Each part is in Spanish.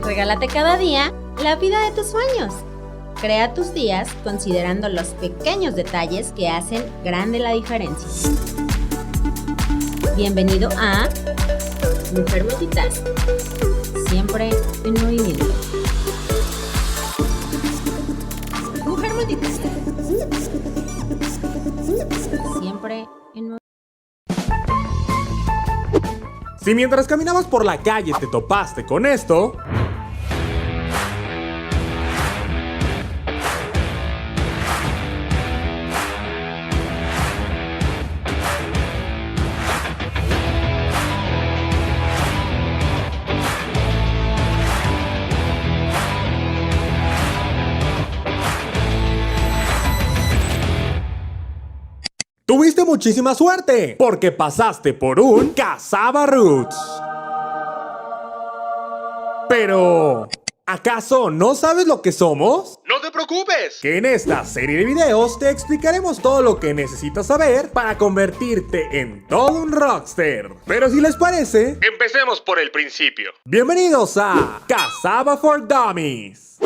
Regálate cada día la vida de tus sueños. Crea tus días considerando los pequeños detalles que hacen grande la diferencia. Bienvenido a Mujer Multitask, siempre en movimiento. Mujer Multitask, siempre en movimiento. Si mientras caminabas por la calle te topaste con esto, tuviste muchísima suerte, porque pasaste por un Cassava Roots. Pero, ¿acaso no sabes lo que somos? ¡No te preocupes! Que en esta serie de videos te explicaremos todo lo que necesitas saber para convertirte en todo un rockster. Pero si les parece, Empecemos por el principio. bienvenidos a Cassava for Dummies.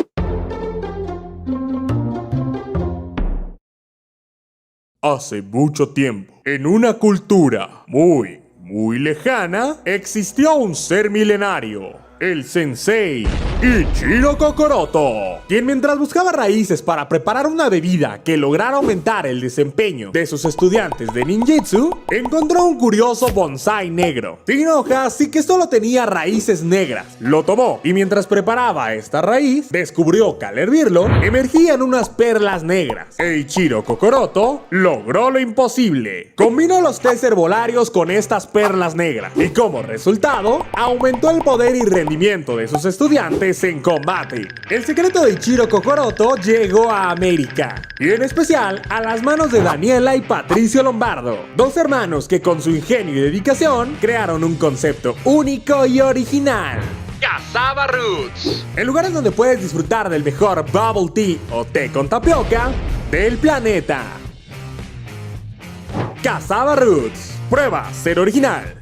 Hace mucho tiempo, en una cultura muy lejana, existió un ser milenario, el Sensei Ichiro Kokoroto, quien mientras buscaba raíces para preparar una bebida que lograra aumentar el desempeño de sus estudiantes de ninjitsu, encontró un curioso bonsái negro, sin hojas y que solo tenía raíces negras. Lo tomó y mientras preparaba esta raíz, descubrió que al hervirlo, emergían unas perlas negras. E Ichiro Kokoroto logró lo imposible. Combinó los tés herbolarios con estas perlas negras y como resultado, aumentó el poder y rendimiento de sus estudiantes en combate. El secreto de Ichiro Kokoroto llegó a América, y en especial a las manos de Daniela y Patricio Lombardo, dos hermanos que con su ingenio y dedicación crearon un concepto único y original. Cassava Roots. En lugares donde puedes disfrutar del mejor bubble tea o té con tapioca del planeta. Cassava Roots. Prueba ser original.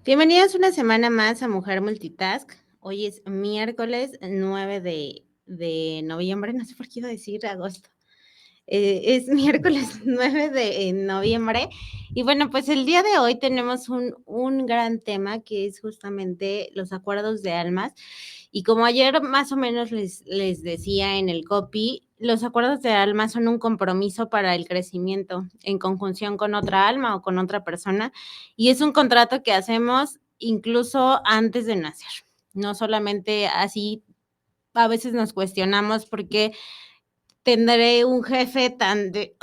Bienvenidos una semana más a Mujer Multitask. Hoy es miércoles 9 de noviembre, no sé por qué iba a decir agosto. Es miércoles 9 de noviembre y bueno, pues el día de hoy tenemos un gran tema que es justamente los acuerdos de almas. Y como ayer más o menos les decía en el copy, los acuerdos de alma son un compromiso para el crecimiento en conjunción con otra alma o con otra persona, y es un contrato que hacemos incluso antes de nacer. No solamente así, a veces nos cuestionamos por qué tendré un jefe tan de,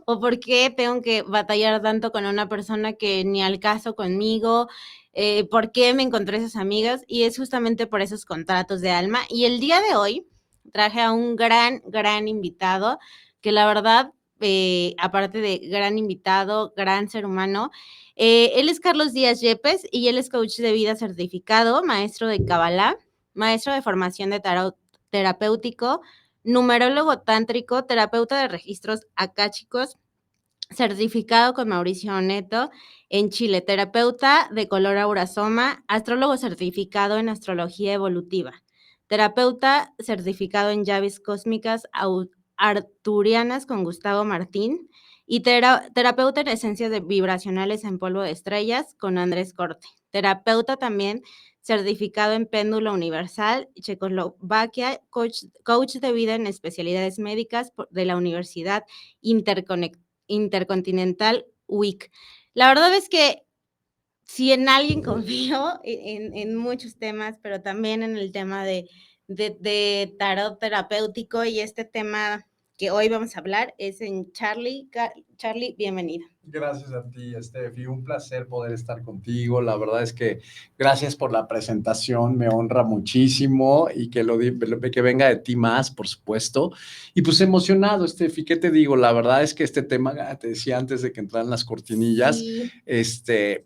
o por qué tengo que batallar tanto con una persona que ni al caso conmigo, por qué me encontré esas amigas, y es justamente por esos contratos de alma. Y el día de hoy traje a un gran invitado, que la verdad, aparte de gran invitado, gran ser humano, él es Carlos Díaz Yepes y él es coach de vida certificado, maestro de Kabbalah, maestro de formación de tarot terapéutico, numerólogo tántrico, terapeuta de registros akáshicos, certificado con Mauricio Neto en Chile, terapeuta de color aurasoma, astrólogo certificado en astrología evolutiva, terapeuta certificado en llaves cósmicas arturianas con Gustavo Martín y terapeuta en esencias vibracionales en polvo de estrellas con Andrés Corte, terapeuta también certificado en péndulo universal, Checoslovaquia, coach de vida en especialidades médicas de la Universidad Intercontinental UIC. La verdad es que si en alguien confío en muchos temas, pero también en el tema de tarot terapéutico y este tema que hoy vamos a hablar es en Charlie. Charlie, bienvenido. Gracias a ti, Steffi. Un placer poder estar contigo. La verdad es que gracias por la presentación. Me honra muchísimo y que venga de ti más, por supuesto. Y pues emocionado, Steffi. ¿Qué te digo? La verdad es que este tema, te decía antes de que entraran las cortinillas, Sí.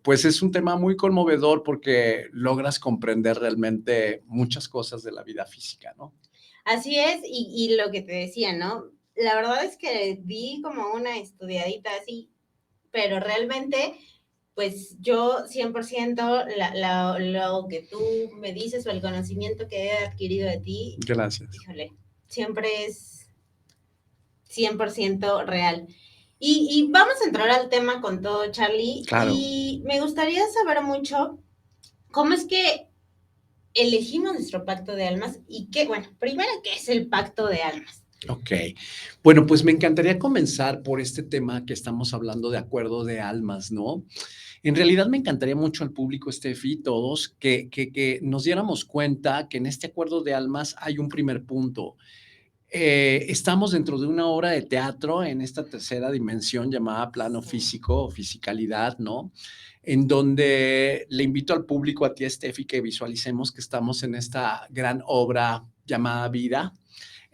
Pues es un tema muy conmovedor porque logras comprender realmente muchas cosas de la vida física, ¿no? Así es, y lo que te decía, ¿no? La verdad es que di como una estudiadita así, pero realmente, pues yo 100% lo que tú me dices o el conocimiento que he adquirido de ti, Gracias. híjole, siempre es 100% real. Y vamos a entrar al tema con todo, Charlie. Claro. Y me gustaría saber mucho cómo es que elegimos nuestro pacto de almas y bueno, primero, ¿qué es el pacto de almas? Ok, bueno, pues me encantaría comenzar por este tema que estamos hablando de acuerdo de almas, ¿no? En realidad me encantaría mucho al público, Steffi, todos, que nos diéramos cuenta que en este acuerdo de almas hay un primer punto. Estamos dentro de una obra de teatro en esta tercera dimensión llamada plano físico o fisicalidad, ¿no? En donde le invito al público, a ti, Steffi, que visualicemos que estamos en esta gran obra llamada vida,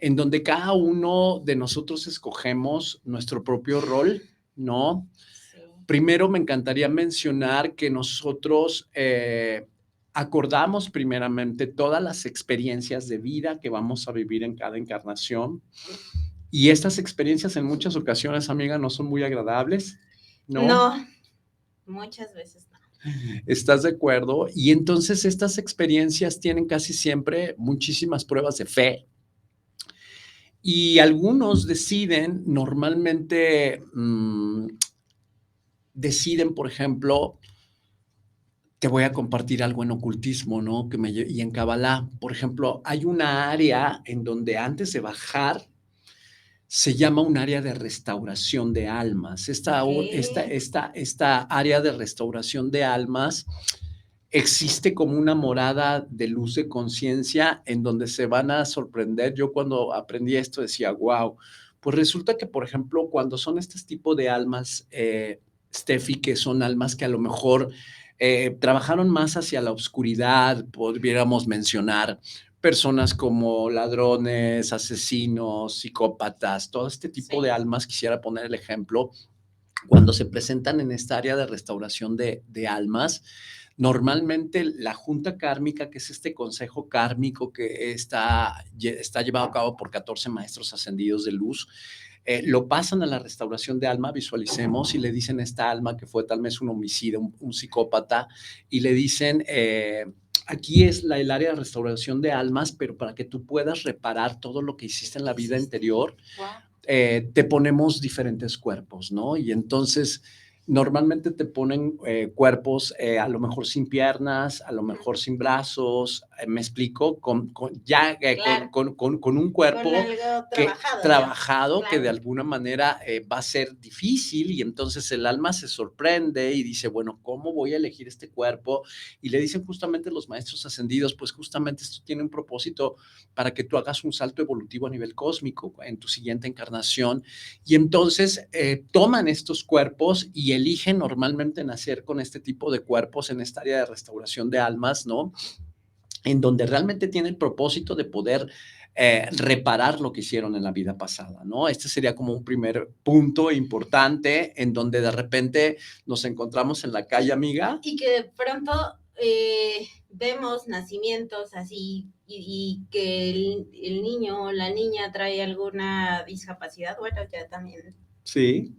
en donde cada uno de nosotros escogemos nuestro propio rol, ¿no? Sí. Primero me encantaría mencionar que nosotros acordamos primeramente todas las experiencias de vida que vamos a vivir en cada encarnación. Y estas experiencias en muchas ocasiones, amiga, no son muy agradables, ¿no? No, muchas veces no. ¿Estás de acuerdo? Y entonces estas experiencias tienen casi siempre muchísimas pruebas de fe. Y algunos deciden, normalmente deciden, por ejemplo, te voy a compartir algo en ocultismo, ¿no? Y en Kabbalah, por ejemplo, hay una área en donde antes de bajar se llama un área de restauración de almas. Esta área de restauración de almas existe como una morada de luz de conciencia en donde se van a sorprender. Yo cuando aprendí esto decía, wow, pues resulta que, por ejemplo, cuando son este tipo de almas, Steffi, que son almas que a lo mejor trabajaron más hacia la oscuridad, podríamos mencionar personas como ladrones, asesinos, psicópatas, todo este tipo de almas, quisiera poner el ejemplo, cuando se presentan en esta área de restauración de almas, normalmente la junta kármica, que es este consejo kármico que está llevado a cabo por 14 maestros ascendidos de luz, lo pasan a la restauración de alma, visualicemos, y le dicen a esta alma que fue tal vez un homicida, un psicópata, y le dicen, aquí es el área de restauración de almas, pero para que tú puedas reparar todo lo que hiciste en la vida anterior, te ponemos diferentes cuerpos, ¿no? Y entonces normalmente te ponen cuerpos a lo mejor sin piernas, a lo mejor sin brazos, me explico, con un cuerpo Con algo trabajado claro, que de alguna manera va a ser difícil, y entonces el alma se sorprende y dice, bueno, ¿cómo voy a elegir este cuerpo? Y le dicen justamente los maestros ascendidos, pues justamente esto tiene un propósito para que tú hagas un salto evolutivo a nivel cósmico en tu siguiente encarnación. Y entonces toman estos cuerpos y eligen normalmente nacer con este tipo de cuerpos en esta área de restauración de almas, ¿no? En donde realmente tiene el propósito de poder reparar lo que hicieron en la vida pasada, ¿no? Este sería como un primer punto importante en donde de repente nos encontramos en la calle, amiga. Y que de pronto vemos nacimientos así y que el niño o la niña trae alguna discapacidad, bueno, ya también sí,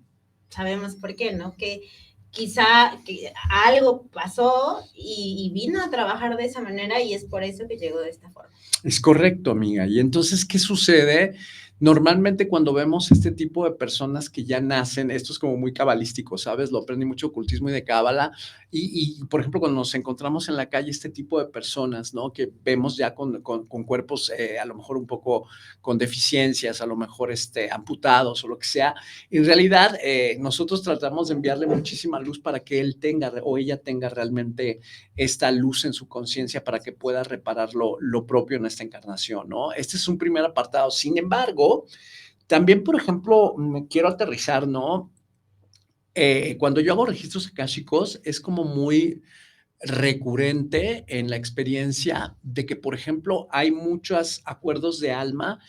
sabemos por qué, ¿no? Que quizá que algo pasó y vino a trabajar de esa manera y es por eso que llegó de esta forma. Es correcto, amiga. Y entonces, ¿qué sucede? Normalmente cuando vemos este tipo de personas que ya nacen, esto es como muy cabalístico, ¿sabes? Lo aprendí mucho ocultismo y de cábala. Por ejemplo, cuando nos encontramos en la calle este tipo de personas, ¿no? Que vemos ya con cuerpos a lo mejor un poco con deficiencias, a lo mejor amputados o lo que sea. En realidad, nosotros tratamos de enviarle muchísima luz para que él tenga o ella tenga realmente esta luz en su conciencia para que pueda reparar lo propio en esta encarnación, ¿no? Este es un primer apartado. Sin embargo, También, por ejemplo, me quiero aterrizar, ¿no? Cuando yo hago registros akáshicos, es como muy recurrente en la experiencia de que, por ejemplo, hay muchos acuerdos de alma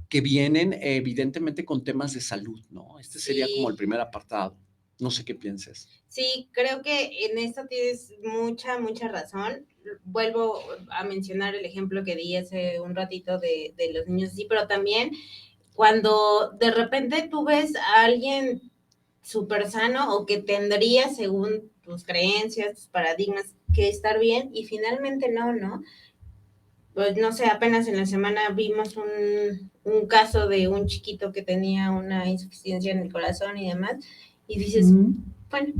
que vienen evidentemente con temas de salud, ¿no? Este sería como el Sí, primer apartado. No sé qué pienses. sí, creo que en esto tienes mucha razón. Vuelvo a mencionar el ejemplo que di hace un ratito de los niños, sí, pero también cuando de repente tú ves a alguien súper sano o que tendría, según tus creencias, tus paradigmas, que estar bien y finalmente no, ¿no? Pues no sé, apenas en la semana vimos un caso de un chiquito que tenía una insuficiencia en el corazón y demás, y dices, bueno,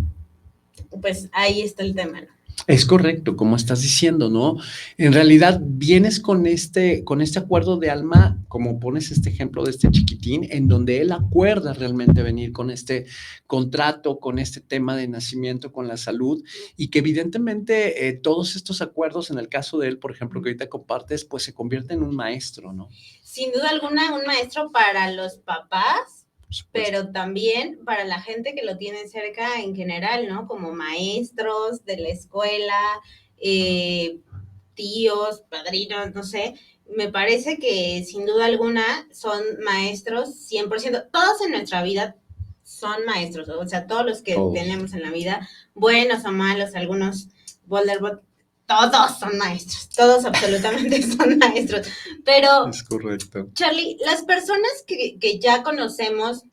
pues ahí está el tema, ¿no? Es correcto, como estás diciendo, ¿no? En realidad vienes con este acuerdo de alma, como pones este ejemplo de este chiquitín, en donde él acuerda realmente venir con este contrato, con este tema de nacimiento, con la salud, y que evidentemente todos estos acuerdos, en el caso de él, por ejemplo, que ahorita compartes, pues se convierte en un maestro, ¿no? Sin duda alguna, un maestro para los papás, pero también para la gente que lo tiene cerca en general, ¿no? Como maestros de la escuela, tíos, padrinos, no sé. Me parece que sin duda alguna son maestros 100%. Todos en nuestra vida son maestros, o sea, todos los que tenemos en la vida, buenos o malos, algunos Voldemort, todos son maestros, todos absolutamente son maestros. Pero, es correcto. Charlie, las personas que ya conocemos,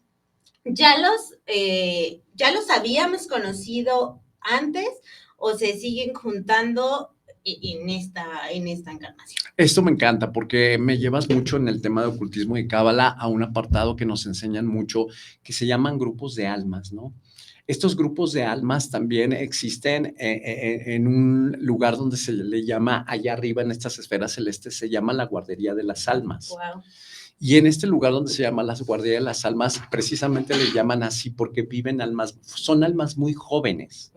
ya los habíamos conocido antes o se siguen juntando en esta encarnación. Esto me encanta porque me llevas mucho en el tema de ocultismo y cábala a un apartado que nos enseñan mucho, que se llaman grupos de almas, ¿no? Estos grupos de almas también existen en un lugar donde se le llama, allá arriba en estas esferas celestes, se llama la guardería de las almas. Wow. Y en este lugar donde se llama las guarderías de las almas, precisamente le llaman así porque viven almas, son almas muy jóvenes,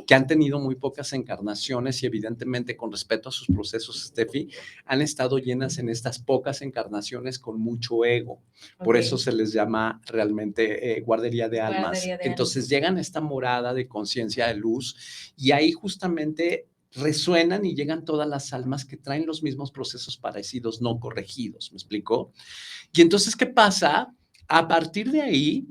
que han tenido muy pocas encarnaciones y evidentemente con respecto a sus procesos, Steffi, han estado llenas en estas pocas encarnaciones con mucho ego. Por eso se les llama realmente guardería de almas. Guardería de Entonces almas. llegan a esta morada de conciencia de luz y ahí justamente resuenan y llegan todas las almas que traen los mismos procesos parecidos no corregidos, ¿me explico? Y entonces, ¿qué pasa? A partir de ahí,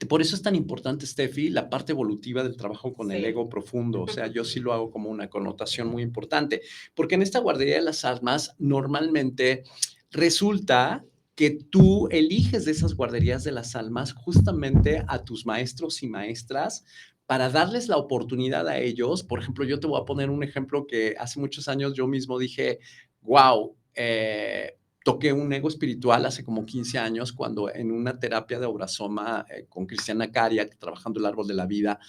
por eso es tan importante, Steffi, la parte evolutiva del trabajo con el ego profundo. O sea, yo sí lo hago como una connotación muy importante, porque en esta guardería de las almas, normalmente resulta que tú eliges de esas guarderías de las almas justamente a tus maestros y maestras para darles la oportunidad a ellos. Por ejemplo, yo te voy a poner un ejemplo que hace muchos años yo mismo dije, wow, toqué un ego espiritual hace como 15 años cuando en una terapia de Obrasoma con Cristiana Caria, trabajando el árbol de la vida,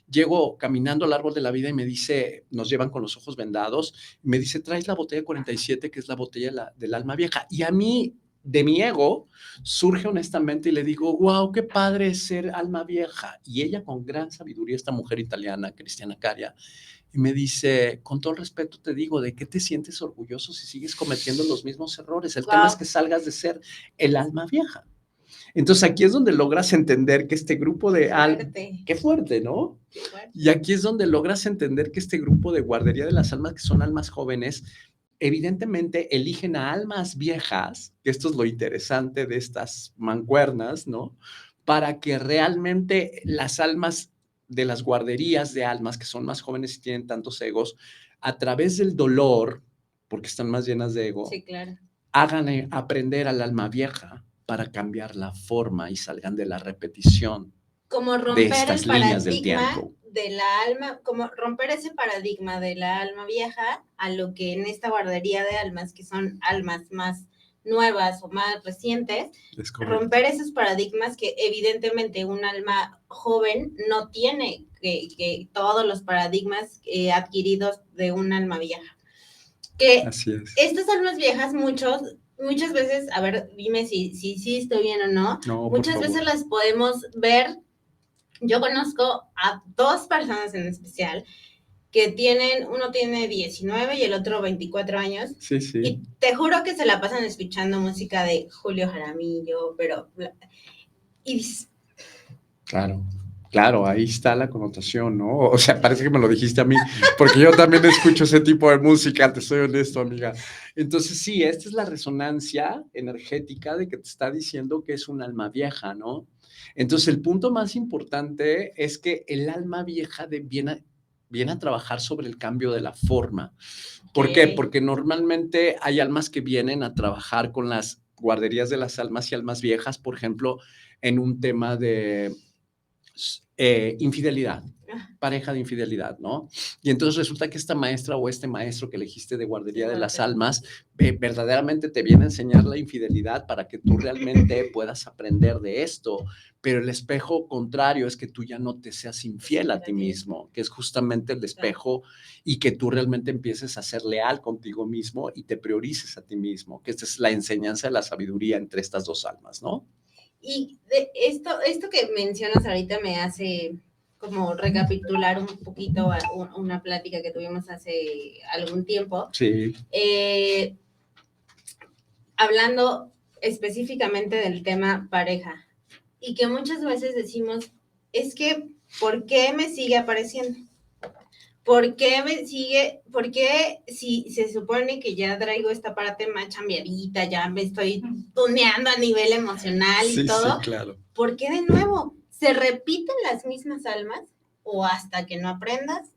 llego caminando al árbol de la vida y me dice, nos llevan con los ojos vendados, y me dice, traes la botella 47, que es la botella del alma vieja. Y a mí, de mi ego, surge honestamente y le digo, wow, qué padre es ser alma vieja. Y ella con gran sabiduría, esta mujer italiana, Cristiana Caria, y me dice, con todo el respeto te digo, ¿de qué te sientes orgulloso si sigues cometiendo los mismos errores? El tema es que salgas de ser el alma vieja. Entonces aquí es donde logras entender que este grupo de almas, qué fuerte, ¿no? Qué fuerte. Y aquí es donde logras entender que este grupo de guardería de las almas, que son almas jóvenes, evidentemente eligen a almas viejas, que esto es lo interesante de estas mancuernas, ¿no? Para que realmente las almas de las guarderías de almas, que son más jóvenes y tienen tantos egos, a través del dolor, porque están más llenas de ego, sí, claro, hagan aprender al alma vieja para cambiar la forma y salgan de la repetición como romper de estas líneas del tiempo. De la alma, como romper ese paradigma de la alma vieja a lo que en esta guardería de almas, que son almas más nuevas o más recientes, romper esos paradigmas que evidentemente un alma joven no tiene que todos los paradigmas adquiridos de un alma vieja. Que así es. Estas almas viejas, muchas veces, a ver, dime si estoy bien o no, muchas veces las podemos ver. Yo conozco a 2 personas en especial que uno tiene 19 y el otro 24 años. Sí, sí. Y te juro que se la pasan escuchando música de Julio Jaramillo, pero... Y dices, Claro, ahí está la connotación, ¿no? O sea, parece que me lo dijiste a mí, porque yo también escucho ese tipo de música, te soy honesto, amiga. Entonces, sí, esta es la resonancia energética de que te está diciendo que es un alma vieja, ¿no? Entonces, el punto más importante es que el alma vieja viene a trabajar sobre el cambio de la forma. ¿Por qué? Porque normalmente hay almas que vienen a trabajar con las guarderías de las almas y almas viejas, por ejemplo, en un tema de infidelidad, pareja de infidelidad, ¿no? Y entonces resulta que esta maestra o este maestro que elegiste de guardería de las almas verdaderamente te viene a enseñar la infidelidad para que tú realmente puedas aprender de esto, pero el espejo contrario es que tú ya no te seas infiel a ti mismo, que es justamente el espejo y que tú realmente empieces a ser leal contigo mismo y te priorices a ti mismo, que esta es la enseñanza de la sabiduría entre estas dos almas, ¿no? Y esto que mencionas ahorita me hace como recapitular un poquito una plática que tuvimos hace algún tiempo. Sí. Hablando específicamente del tema pareja. Y que muchas veces decimos, es que, ¿por qué me sigue apareciendo? ¿Por qué si se supone que ya traigo esta parte más chambeadita, ya me estoy tuneando a nivel emocional y todo? Sí, claro. ¿Por qué de nuevo? ¿Se repiten las mismas almas o hasta que no aprendas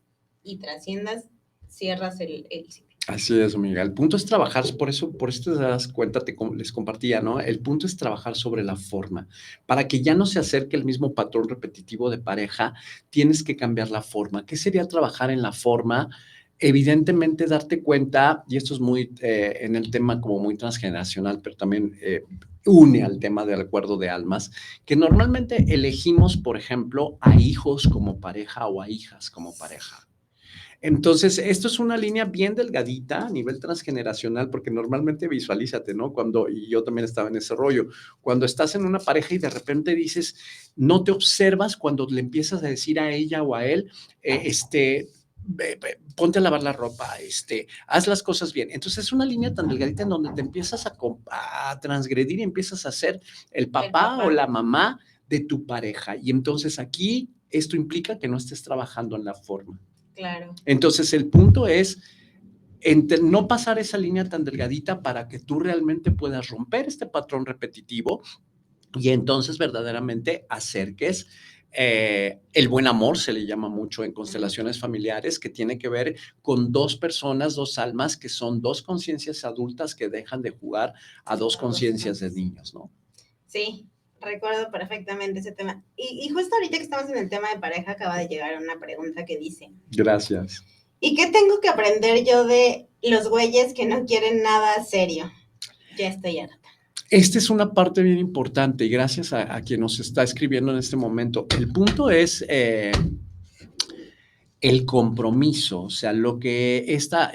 y trasciendas, cierras el ciclo? Así es, amiga. El punto es trabajar, por eso te das cuenta, les compartía, ¿no? El punto es trabajar sobre la forma. Para que ya no se acerque el mismo patrón repetitivo de pareja, tienes que cambiar la forma. ¿Qué sería trabajar en la forma? Evidentemente, darte cuenta, y esto es muy en el tema como muy transgeneracional, pero también une al tema del acuerdo de almas, que normalmente elegimos, por ejemplo, a hijos como pareja o a hijas como pareja. Entonces, esto es una línea bien delgadita a nivel transgeneracional, porque normalmente visualízate, ¿no? Y yo también estaba en ese rollo, cuando estás en una pareja y de repente dices, no te observas cuando le empiezas a decir a ella o a él, ponte a lavar la ropa, haz las cosas bien. Entonces es una línea tan delgadita en donde te empiezas a transgredir y empiezas a ser el papá o la mamá de tu pareja. Y entonces aquí esto implica que no estés trabajando en la forma. Claro. Entonces, el punto es no pasar esa línea tan delgadita para que tú realmente puedas romper este patrón repetitivo y entonces verdaderamente acerques el buen amor, se le llama mucho en constelaciones familiares, que tiene que ver con dos personas, dos almas, que son dos conciencias adultas que dejan de jugar a dos conciencias de niños, ¿no? Sí. Recuerdo perfectamente ese tema. Y justo ahorita que estamos en el tema de pareja, acaba de llegar una pregunta que dice. Gracias. ¿Y qué tengo que aprender yo de los güeyes que no quieren nada serio? Ya estoy harta. Esta es una parte bien importante y gracias a quien nos está escribiendo en este momento. El punto es el compromiso, o sea, lo que esta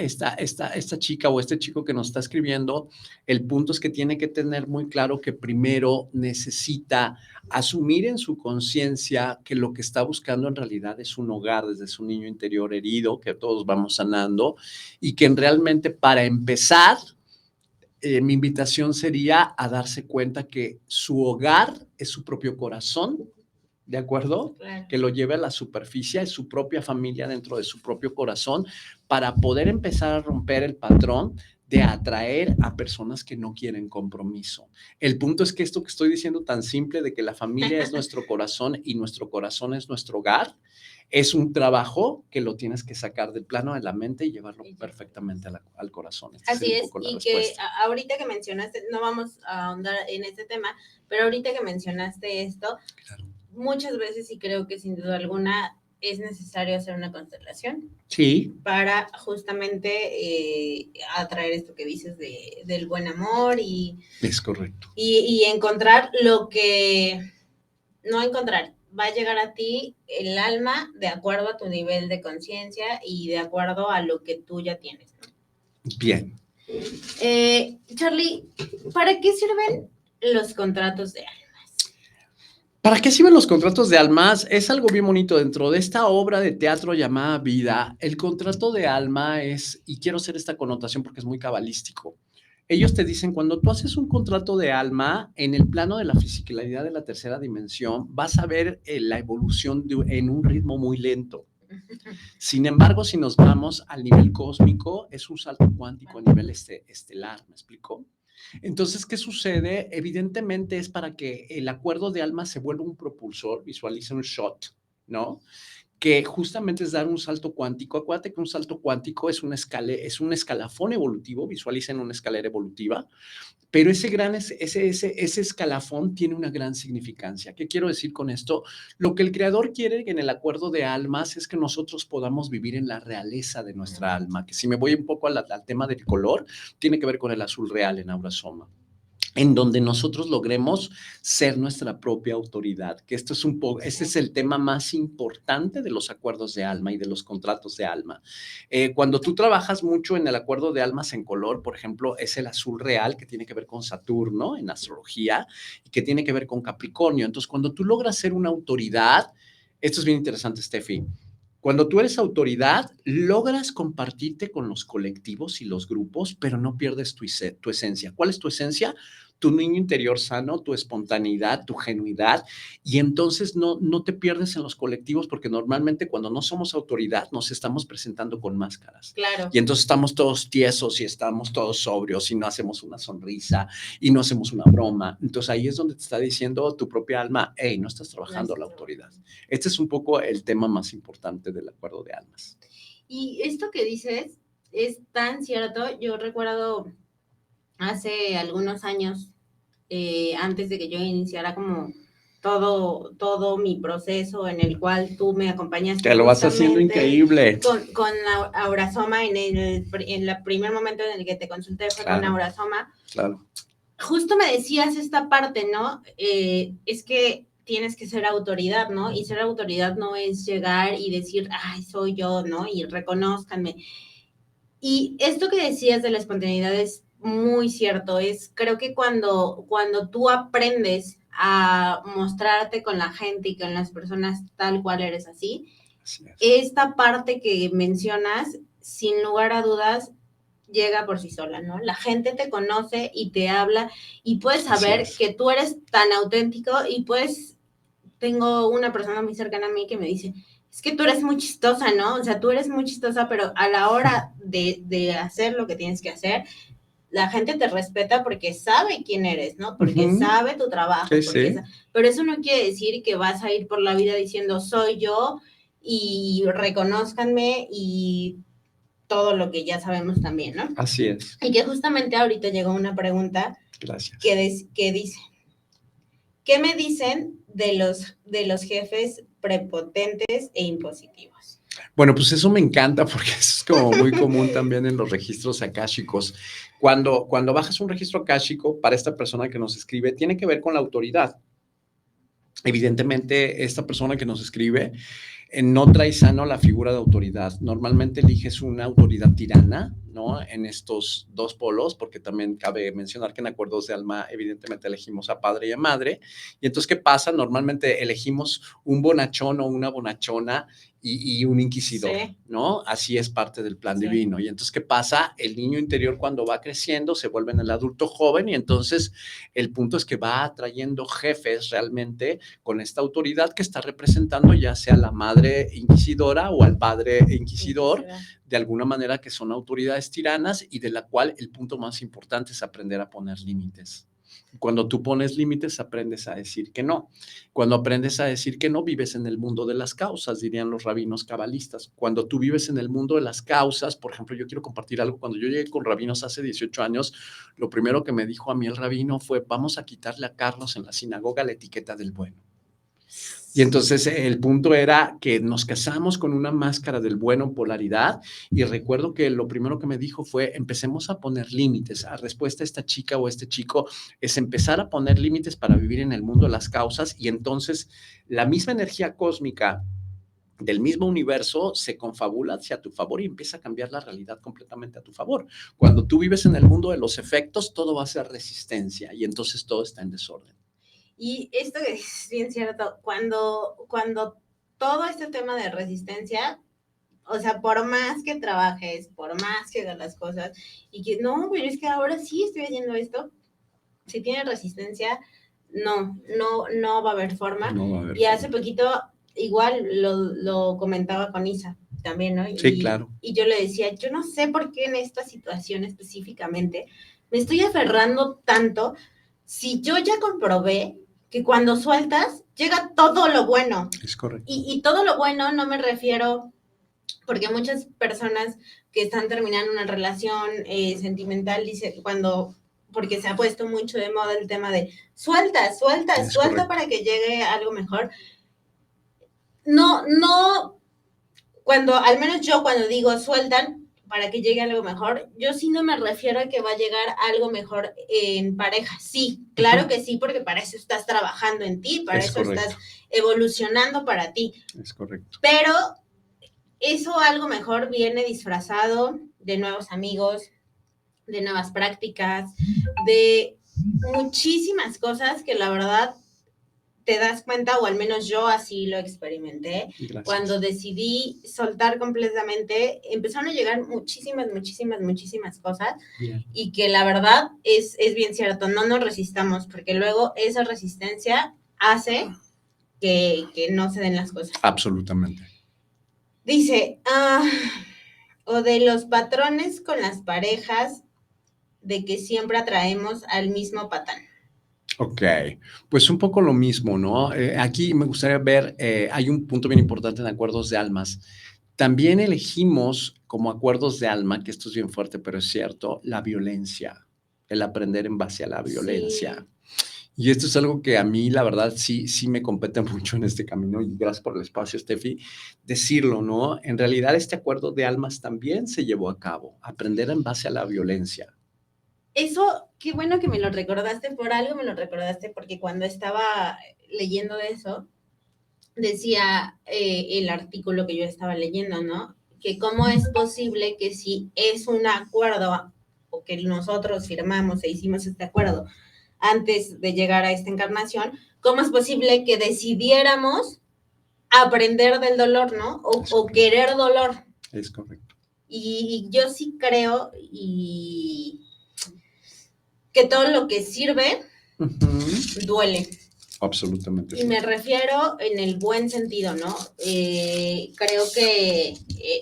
chica o este chico que nos está escribiendo, el punto es que tiene que tener muy claro que primero necesita asumir en su conciencia que lo que está buscando en realidad es un hogar desde su niño interior herido, que todos vamos sanando, y que realmente para empezar, mi invitación sería a darse cuenta que su hogar es su propio corazón, ¿de acuerdo? Claro. Que lo lleve a la superficie, es su propia familia dentro de su propio corazón, para poder empezar a romper el patrón de atraer a personas que no quieren compromiso. El punto es que esto que estoy diciendo tan simple de que la familia es nuestro corazón y nuestro corazón es nuestro hogar, es un trabajo que lo tienes que sacar del plano de la mente y llevarlo perfectamente al corazón. Así es, y que ahorita que mencionaste, no vamos a ahondar en este tema, pero ahorita que mencionaste esto, claro, muchas veces, y creo que sin duda alguna, es necesario hacer una constelación. Sí. Para justamente atraer esto que dices del buen amor y... Es correcto. Y encontrar lo que... No encontrar, va a llegar a ti el alma de acuerdo a tu nivel de conciencia y de acuerdo a lo que tú ya tienes, ¿no? Bien. Charlie, ¿para qué sirven los contratos de almas? ¿Para qué sirven los contratos de almas? Es algo bien bonito. Dentro de esta obra de teatro llamada Vida, el contrato de alma es, y quiero hacer esta connotación porque es muy cabalístico. Ellos te dicen, cuando tú haces un contrato de alma, en el plano de la fisicalidad de la tercera dimensión, vas a ver la evolución en un ritmo muy lento. Sin embargo, si nos vamos al nivel cósmico, es un salto cuántico a nivel estelar, ¿me explico? Entonces, ¿qué sucede? Evidentemente es para que el acuerdo de alma se vuelva un propulsor, visualiza un shot, ¿no? Que justamente es dar un salto cuántico. Acuérdate que un salto cuántico es un escalafón evolutivo, visualicen una escalera evolutiva, pero ese escalafón tiene una gran significancia. ¿Qué quiero decir con esto? Lo que el creador quiere en el acuerdo de almas es que nosotros podamos vivir en la realeza de nuestra alma, que si me voy un poco al tema del color, tiene que ver con el azul real en Aurasoma, en donde nosotros logremos ser nuestra propia autoridad, que esto es este es el tema más importante de los acuerdos de alma y de los contratos de alma. Cuando tú trabajas mucho en el acuerdo de almas en color, por ejemplo, es el azul real, que tiene que ver con Saturno en astrología y que tiene que ver con Capricornio. Entonces, cuando tú logras ser una autoridad, esto es bien interesante, Steffi. Cuando tú eres autoridad, logras compartirte con los colectivos y los grupos, pero no pierdes tu esencia. ¿Cuál es tu esencia? Tu niño interior sano, tu espontaneidad, tu genuidad, y entonces no te pierdes en los colectivos, porque normalmente cuando no somos autoridad nos estamos presentando con máscaras. Claro. Y entonces estamos todos tiesos y estamos todos sobrios y no hacemos una sonrisa y no hacemos una broma. Entonces ahí es donde te está diciendo tu propia alma, hey, no estás trabajando la autoridad. Este es un poco el tema más importante del acuerdo de almas. Y esto que dices es tan cierto. Yo recuerdo hace algunos años, antes de que yo iniciara como todo mi proceso en el cual tú me acompañaste. Que lo vas haciendo increíble. Con Aurasoma, en el primer momento en el que te consulté fue con Aurasoma. Claro. Justo me decías esta parte, ¿no? Es que tienes que ser autoridad, ¿no? Y ser autoridad no es llegar y decir, ay, soy yo, ¿no? Y reconózcanme. Y esto que decías de la espontaneidad es muy cierto. Creo que cuando tú aprendes a mostrarte con la gente y con las personas tal cual eres así esta parte que mencionas, sin lugar a dudas, llega por sí sola, ¿no? La gente te conoce y te habla y puedes saber que tú eres tan auténtico y tengo una persona muy cercana a mí que me dice, es que tú eres muy chistosa, ¿no? O sea, tú eres muy chistosa, pero a la hora de hacer lo que tienes que hacer, la gente te respeta porque sabe quién eres, ¿no? Porque sabe tu trabajo. Pero eso no quiere decir que vas a ir por la vida diciendo, soy yo y reconózcanme y todo lo que ya sabemos también, ¿no? Así es. Y que justamente ahorita llegó una pregunta. Gracias. Que dice, ¿qué me dicen de los jefes prepotentes e impositivos? Bueno, pues eso me encanta porque es como muy común también en los registros akáshicos. Cuando bajas un registro akáshico, para esta persona que nos escribe, tiene que ver con la autoridad. Evidentemente, esta persona que nos escribe no trae sano la figura de autoridad. Normalmente eliges una autoridad tirana, ¿no? En estos dos polos, porque también cabe mencionar que en acuerdos de alma, evidentemente elegimos a padre y a madre. Y entonces, ¿qué pasa? Normalmente elegimos un bonachón o una bonachona y un inquisidor, ¿no? Así es parte del plan divino. Y entonces, ¿qué pasa? El niño interior cuando va creciendo se vuelve en el adulto joven y entonces el punto es que va atrayendo jefes realmente con esta autoridad que está representando ya sea la madre inquisidora o al padre inquisidor, de alguna manera que son autoridades tiranas y de la cual el punto más importante es aprender a poner límites. Cuando tú pones límites, aprendes a decir que no. Cuando aprendes a decir que no, vives en el mundo de las causas, dirían los rabinos cabalistas. Cuando tú vives en el mundo de las causas, por ejemplo, yo quiero compartir algo. Cuando yo llegué con rabinos hace 18 años, lo primero que me dijo a mí el rabino fue, vamos a quitarle a Carlos en la sinagoga la etiqueta del bueno. Y entonces el punto era que nos casamos con una máscara del bueno en polaridad y recuerdo que lo primero que me dijo fue empecemos a poner límites. La respuesta a esta chica o este chico es empezar a poner límites para vivir en el mundo de las causas y entonces la misma energía cósmica del mismo universo se confabula hacia tu favor y empieza a cambiar la realidad completamente a tu favor. Cuando tú vives en el mundo de los efectos, todo va a ser resistencia y entonces todo está en desorden. Y esto es bien cierto, cuando todo este tema de resistencia, o sea, por más que trabajes, por más que hagas las cosas, y que no, pero es que ahora sí estoy haciendo esto, si tienes resistencia, no va a haber forma. No va a haber y hace forma. poquito, igual lo comentaba con Isa también, ¿no? Sí, claro. Y yo le decía, yo no sé por qué en esta situación específicamente me estoy aferrando tanto si yo ya comprobé que cuando sueltas llega todo lo bueno. Es correcto. Y todo lo bueno no me refiero, porque muchas personas que están terminando una relación sentimental dicen porque se ha puesto mucho de moda el tema de suelta Es suelta correcto. para que llegue algo mejor. No, al menos yo cuando digo sueltan para que llegue algo mejor, yo sí no me refiero a que va a llegar algo mejor en pareja. Sí, claro que sí, porque para eso estás trabajando en ti, para eso estás evolucionando para ti. Es correcto. Pero eso algo mejor viene disfrazado de nuevos amigos, de nuevas prácticas, de muchísimas cosas que la verdad te das cuenta, o al menos yo así lo experimenté. Gracias. Cuando decidí soltar completamente, empezaron a llegar muchísimas cosas. Bien. Y que la verdad es bien cierto, no nos resistamos, porque luego esa resistencia hace que no se den las cosas. Absolutamente. Dice, o de los patrones con las parejas, de que siempre atraemos al mismo patán. Ok, pues un poco lo mismo, ¿no? Aquí me gustaría ver, hay un punto bien importante en acuerdos de almas. También elegimos como acuerdos de alma, que esto es bien fuerte, pero es cierto, la violencia, el aprender en base a la violencia. Sí. Y esto es algo que a mí, la verdad, sí me compete mucho en este camino, y gracias por el espacio, Steffi, decirlo, ¿no? En realidad, este acuerdo de almas también se llevó a cabo, aprender en base a la violencia. Eso, qué bueno que me lo recordaste, por algo me lo recordaste, porque cuando estaba leyendo de eso, decía el artículo que yo estaba leyendo, ¿no? Que cómo es posible que si es un acuerdo, o que nosotros firmamos e hicimos este acuerdo antes de llegar a esta encarnación, cómo es posible que decidiéramos aprender del dolor, ¿no? O querer dolor. Es correcto. Y yo sí creo que todo lo que sirve duele. Absolutamente. Y me refiero en el buen sentido, ¿no? Creo que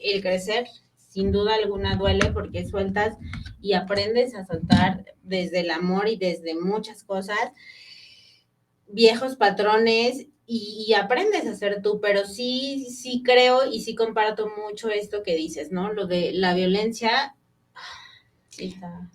el crecer, sin duda alguna, duele, porque sueltas y aprendes a soltar desde el amor y desde muchas cosas, viejos patrones, y aprendes a ser tú, pero sí creo y sí comparto mucho esto que dices, ¿no? Lo de la violencia.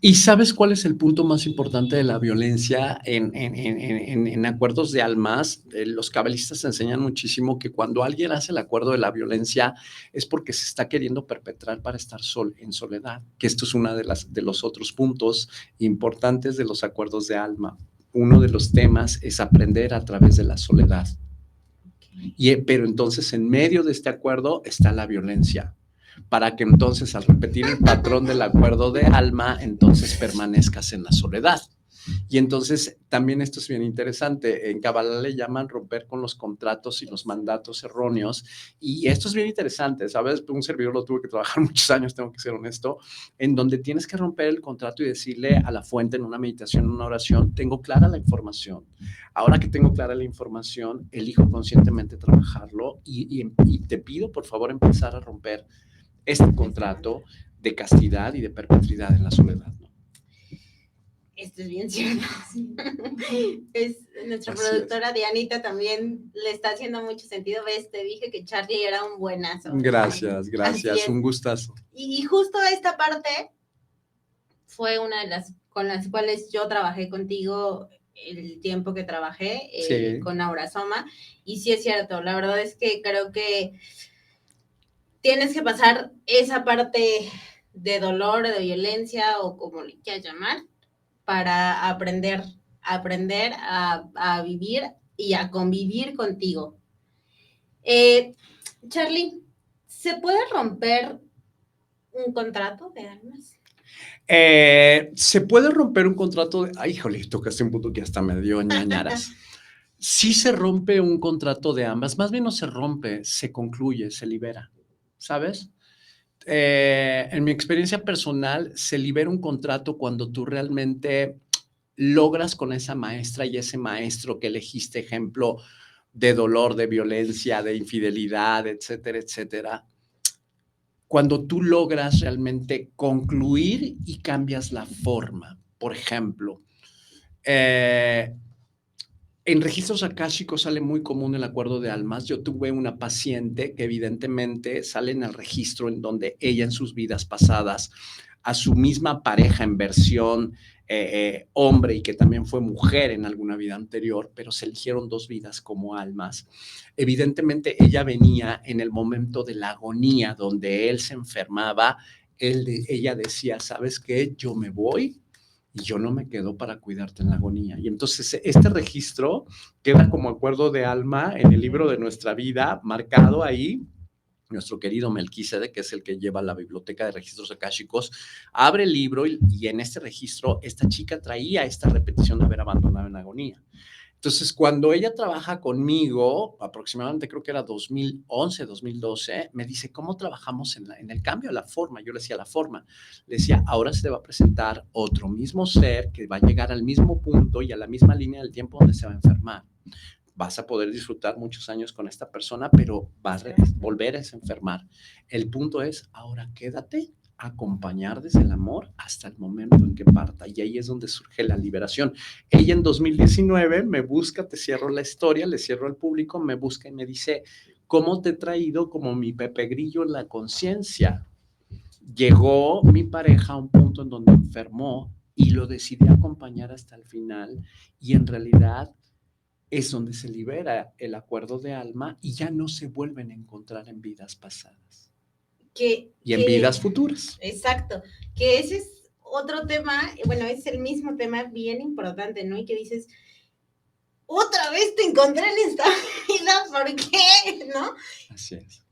¿Y sabes cuál es el punto más importante de la violencia en acuerdos de almas? Los cabalistas enseñan muchísimo que cuando alguien hace el acuerdo de la violencia es porque se está queriendo perpetrar para estar en soledad, que esto es uno de los otros puntos importantes de los acuerdos de alma. Uno de los temas es aprender a través de la soledad. Pero entonces en medio de este acuerdo está la violencia, para que entonces al repetir el patrón del acuerdo de alma, entonces permanezcas en la soledad. Y entonces también esto es bien interesante, en Kabbalah le llaman romper con los contratos y los mandatos erróneos, y esto es bien interesante, ¿sabes? Un servidor lo tuve que trabajar muchos años, tengo que ser honesto, en donde tienes que romper el contrato y decirle a la fuente en una meditación, en una oración, tengo clara la información. Ahora que tengo clara la información, elijo conscientemente trabajarlo y te pido, por favor, empezar a romper este contrato de castidad y de perpetuidad en la soledad, ¿no? Esto es bien cierto. Nuestra productora Dianita también le está haciendo mucho sentido. ¿Ves? Te dije que Charlie era un buenazo. Gracias, un gustazo. Y justo esta parte fue una de las con las cuales yo trabajé contigo el tiempo que trabajé con Aura Soma. Y sí es cierto, la verdad es que creo que tienes que pasar esa parte de dolor, de violencia, o como le quieras llamar, para aprender a vivir y a convivir contigo. Charlie, ¿se puede romper un contrato de almas? Se puede romper un contrato de... Ay, híjole, tocaste un punto que hasta me dio ñañaras. Sí se rompe un contrato de ambas, más bien no se rompe, se concluye, se libera, ¿sabes? En mi experiencia personal, se libera un contrato cuando tú realmente logras con esa maestra y ese maestro que elegiste, ejemplo de dolor, de violencia, de infidelidad, etcétera, etcétera. Cuando tú logras realmente concluir y cambias la forma. Por ejemplo, en registros akáshicos sale muy común el acuerdo de almas. Yo tuve una paciente que evidentemente sale en el registro en donde ella en sus vidas pasadas a su misma pareja en versión hombre y que también fue mujer en alguna vida anterior, pero se eligieron dos vidas como almas. Evidentemente ella venía en el momento de la agonía donde él se enfermaba. Ella decía, ¿sabes qué? Yo me voy y yo no me quedo para cuidarte en la agonía. Y entonces este registro queda como acuerdo de alma en el libro de nuestra vida, marcado ahí. Nuestro querido Melquísedec, que es el que lleva la biblioteca de registros akáshicos, abre el libro y en este registro esta chica traía esta repetición de haber abandonado en agonía. Entonces, cuando ella trabaja conmigo, aproximadamente creo que era 2011, 2012, me dice, ¿cómo trabajamos en el cambio de la forma? Yo le decía, la forma. Le decía, ahora se te va a presentar otro mismo ser que va a llegar al mismo punto y a la misma línea del tiempo donde se va a enfermar. Vas a poder disfrutar muchos años con esta persona, pero vas a volver a enfermar. El punto es, ahora quédate a acompañar desde el amor hasta el momento en que parta. Y ahí es donde surge la liberación. Ella en 2019 me busca, te cierro la historia, le cierro al público, me busca y me dice, ¿cómo te he traído como mi Pepe Grillo en la conciencia? Llegó mi pareja a un punto en donde enfermó y lo decidí acompañar hasta el final y en realidad es donde se libera el acuerdo de alma y ya no se vuelven a encontrar en vidas pasadas y en vidas futuras. Exacto, que ese es otro tema, bueno, es el mismo tema bien importante, ¿no? Y que dices, otra vez te encontré en esta vida, ¿por qué? ¿No? Así es.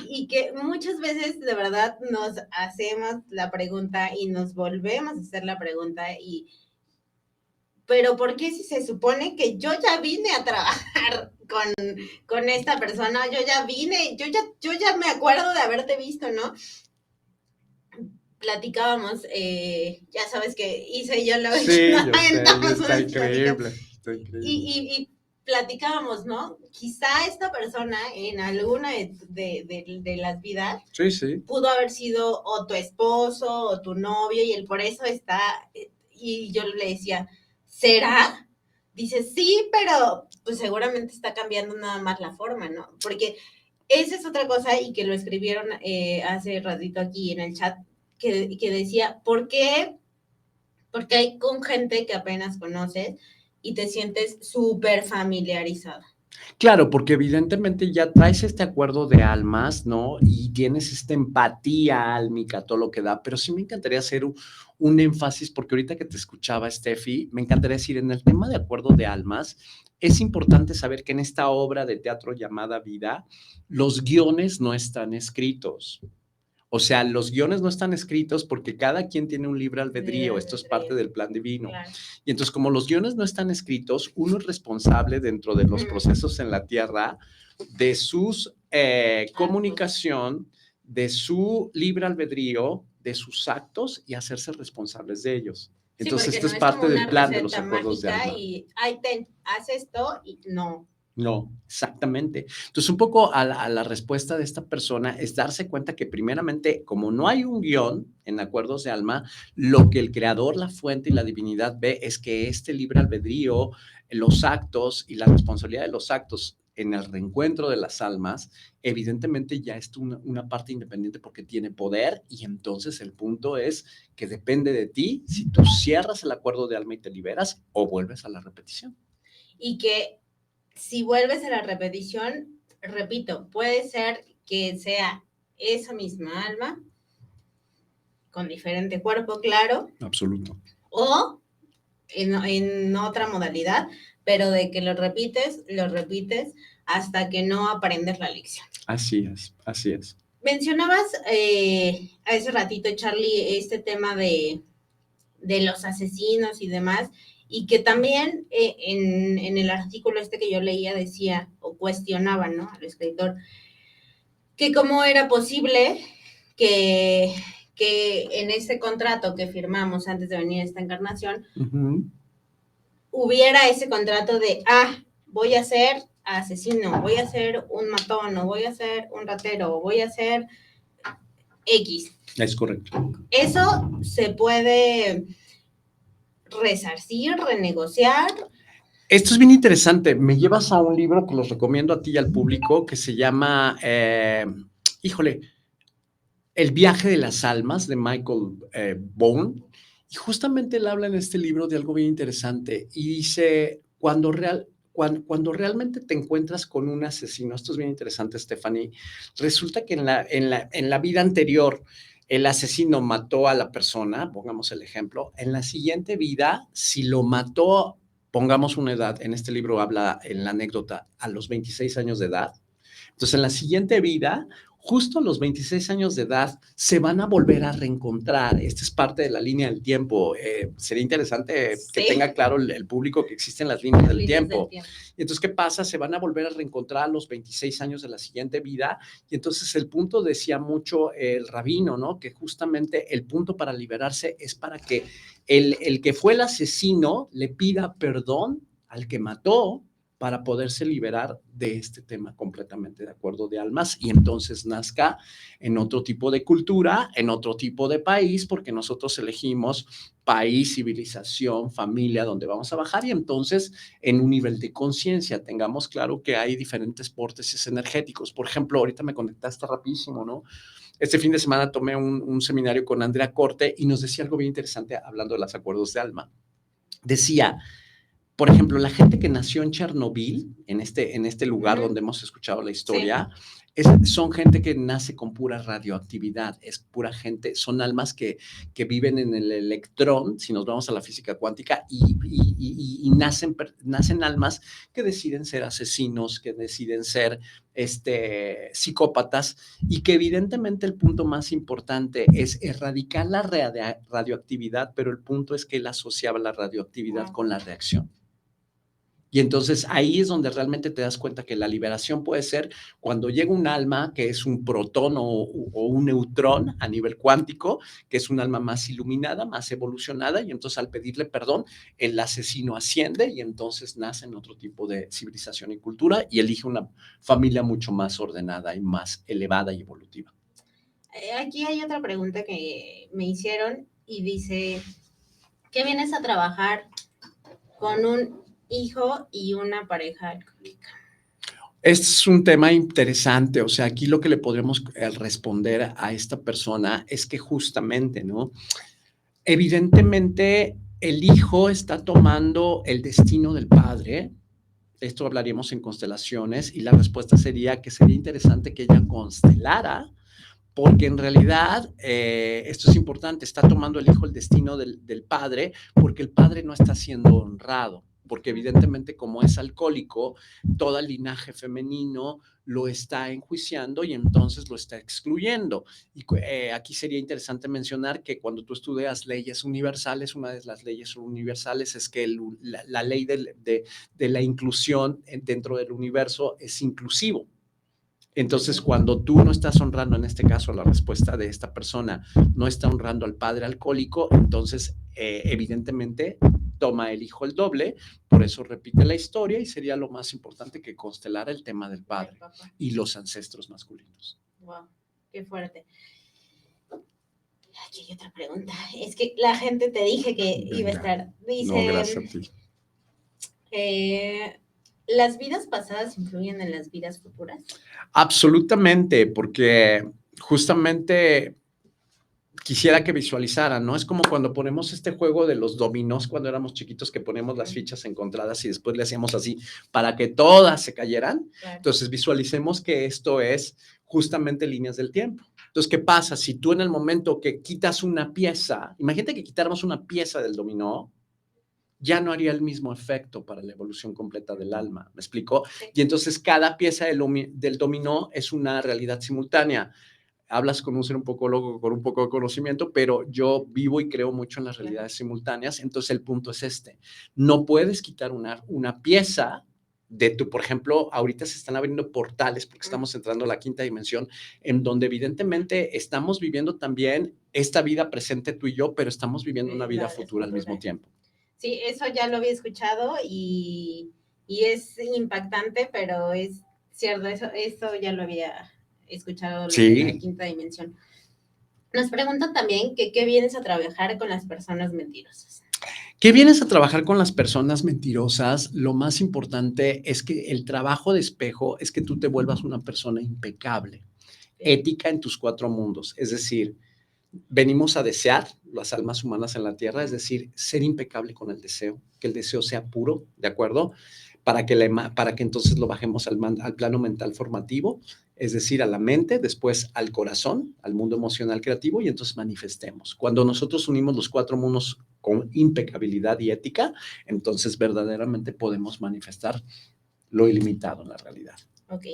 Y que muchas veces de verdad nos hacemos la pregunta y nos volvemos a hacer la pregunta pero ¿por qué si se supone que yo ya vine a trabajar con esta persona? Yo ya vine, yo ya me acuerdo de haberte visto, ¿no? Platicábamos, ya sabes que Isa y yo lo Sí, yo sé, está increíble, está increíble. Y platicábamos, ¿no? Quizá esta persona en alguna de las vidas sí, sí. pudo haber sido o tu esposo o tu novio y él por eso está, y yo le decía, ¿será? Dice, sí, pero pues seguramente está cambiando nada más la forma, ¿no? Porque esa es otra cosa y que lo escribieron hace ratito aquí en el chat, que decía, ¿por qué? Porque hay con gente que apenas conoces y te sientes súper familiarizada. Claro, porque evidentemente ya traes este acuerdo de almas, ¿no? Y tienes esta empatía álmica, todo lo que da, pero sí me encantaría hacer un énfasis, porque ahorita que te escuchaba, Steffi, me encantaría decir, en el tema de acuerdo de almas, es importante saber que en esta obra de teatro llamada Vida, los guiones no están escritos. O sea, los guiones no están escritos porque cada quien tiene un libre albedrío, esto es parte del plan divino. Claro. Y entonces, como los guiones no están escritos, uno es responsable dentro de los procesos en la Tierra de sus comunicación, de su libre albedrío, de sus actos y hacerse responsables de ellos. Entonces, sí, esto no es parte del plan de los acuerdos de alma. Y ahí haz esto y no. No, exactamente. Entonces, un poco a la respuesta de esta persona es darse cuenta que primeramente, como no hay un guión en acuerdos de alma, lo que el creador, la fuente y la divinidad ve es que este libre albedrío, los actos y la responsabilidad de los actos en el reencuentro de las almas, evidentemente ya es una parte independiente porque tiene poder y entonces el punto es que depende de ti si tú cierras el acuerdo de alma y te liberas o vuelves a la repetición. Y que si vuelves a la repetición, repito, puede ser que sea esa misma alma, con diferente cuerpo, claro. Absoluto. O en otra modalidad, pero de que lo repites hasta que no aprendes la lección. Así es, así es. Mencionabas hace ratito, Charlie, este tema de los asesinos y demás, y que también en el artículo este que yo leía decía o cuestionaba, ¿no?, al escritor, que cómo era posible que en ese contrato que firmamos antes de venir a esta encarnación, hubiera ese contrato de, voy a ser asesino, voy a ser un matón, o voy a ser un ratero, o voy a ser X. Es correcto. Eso se puede resarcir, renegociar. Esto es bien interesante. Me llevas a un libro que los recomiendo a ti y al público que se llama, El viaje de las almas, de Michael Bone. Y justamente él habla en este libro de algo bien interesante y dice, cuando realmente te encuentras con un asesino, esto es bien interesante, Stephanie, resulta que en la vida anterior el asesino mató a la persona, pongamos el ejemplo, en la siguiente vida, si lo mató, pongamos una edad, en este libro habla en la anécdota, a los 26 años de edad, entonces en la siguiente vida, justo a los 26 años de edad, se van a volver a reencontrar. Esta es parte de la línea del tiempo. Sería interesante que tenga claro el público que existen las líneas del tiempo. Y entonces, ¿qué pasa? Se van a volver a reencontrar a los 26 años de la siguiente vida. Y entonces el punto, decía mucho el rabino, ¿no?, que justamente el punto para liberarse es para que el que fue el asesino le pida perdón al que mató, para poderse liberar de este tema completamente de acuerdo de almas y entonces nazca en otro tipo de cultura, en otro tipo de país, porque nosotros elegimos país, civilización, familia, donde vamos a bajar y entonces en un nivel de conciencia tengamos claro que hay diferentes vórtices energéticos. Por ejemplo, ahorita me conectaste rapidísimo, ¿no? Este fin de semana tomé un seminario con Andrea Corte y nos decía algo bien interesante hablando de los acuerdos de alma. Decía, por ejemplo, la gente que nació en Chernobyl, en este lugar donde hemos escuchado la historia, son gente que nace con pura radioactividad, es pura gente, son almas que viven en el electrón, si nos vamos a la física cuántica, y nacen almas que deciden ser asesinos, que deciden ser psicópatas, y que evidentemente el punto más importante es erradicar la radioactividad, pero el punto es que él asociaba la radioactividad con la reacción. Y entonces ahí es donde realmente te das cuenta que la liberación puede ser cuando llega un alma que es un protón o un neutrón a nivel cuántico, que es un alma más iluminada, más evolucionada, y entonces al pedirle perdón, el asesino asciende y entonces nace en otro tipo de civilización y cultura y elige una familia mucho más ordenada y más elevada y evolutiva. Aquí hay otra pregunta que me hicieron y dice, ¿qué vienes a trabajar con un hijo y una pareja alcohólica? Este es un tema interesante, o sea, aquí lo que le podremos responder a esta persona es que justamente, ¿no? Evidentemente, el hijo está tomando el destino del padre. Esto hablaríamos en constelaciones y la respuesta sería que sería interesante que ella constelara, porque en realidad, esto es importante, está tomando el hijo el destino del padre, porque el padre no está siendo honrado, porque evidentemente como es alcohólico, todo el linaje femenino lo está enjuiciando y entonces lo está excluyendo. Y aquí sería interesante mencionar que cuando tú estudias leyes universales, una de las leyes universales es que la ley de la inclusión dentro del universo es inclusivo. Entonces, cuando tú no estás honrando, en este caso, la respuesta de esta persona, no está honrando al padre alcohólico, entonces, evidentemente, toma el hijo el doble, por eso repite la historia y sería lo más importante que constelara el tema del padre y los ancestros masculinos. Wow, qué fuerte. Aquí hay otra pregunta. Es que la gente te dije que iba a estar. Dice, no, gracias a ti. ¿Las vidas pasadas influyen en las vidas futuras? Absolutamente, porque justamente quisiera que visualizaran, ¿no? Es como cuando ponemos este juego de los dominós cuando éramos chiquitos, que ponemos las fichas encontradas y después le hacíamos así para que todas se cayeran. Claro. Entonces visualicemos que esto es justamente líneas del tiempo. Entonces, ¿qué pasa? Si tú en el momento que quitas una pieza, imagínate que quitáramos una pieza del dominó, ya no haría el mismo efecto para la evolución completa del alma, ¿me explico? Sí. Y entonces cada pieza del dominó es una realidad simultánea. hablas con un ser un poco loco, con un poco de conocimiento, pero yo vivo y creo mucho en las realidades simultáneas. Entonces el punto es este, no puedes quitar una pieza de tu, por ejemplo, ahorita se están abriendo portales porque estamos entrando a la quinta dimensión, en donde evidentemente estamos viviendo también esta vida presente tú y yo, pero estamos viviendo una vida futura al mismo tiempo. Sí, eso ya lo había escuchado y es impactante, pero es cierto, eso ya lo había escuchado, lo de la quinta dimensión. Nos preguntan también que qué vienes a trabajar con las personas mentirosas. ¿Qué vienes a trabajar con las personas mentirosas? Lo más importante es que el trabajo de espejo es que tú te vuelvas una persona impecable, ética en tus 4 mundos. Es decir, venimos a desear, las almas humanas en la tierra, es decir, ser impecable con el deseo, que el deseo sea puro, ¿de acuerdo? Para que entonces lo bajemos al plano mental formativo, es decir, a la mente, después al corazón, al mundo emocional creativo, y entonces manifestemos. Cuando nosotros unimos los 4 mundos con impecabilidad y ética, entonces verdaderamente podemos manifestar lo ilimitado en la realidad. Ok.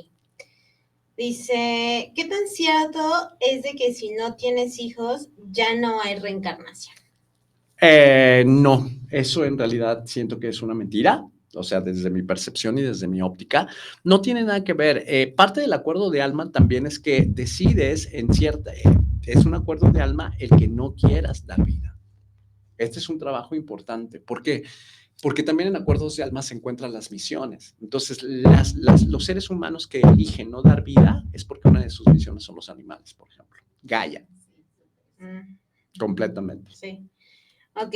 Dice, ¿qué tan cierto es de que si no tienes hijos ya no hay reencarnación? No, eso en realidad siento que es una mentira. O sea, desde mi percepción y desde mi óptica, no tiene nada que ver. Parte del acuerdo de alma también es que decides es un acuerdo de alma el que no quieras dar vida. Este es un trabajo importante. ¿Por qué? Porque también en acuerdos de alma se encuentran las misiones. Entonces, los seres humanos que eligen no dar vida es porque una de sus misiones son los animales, por ejemplo. Gaia. Completamente. Sí. Ok.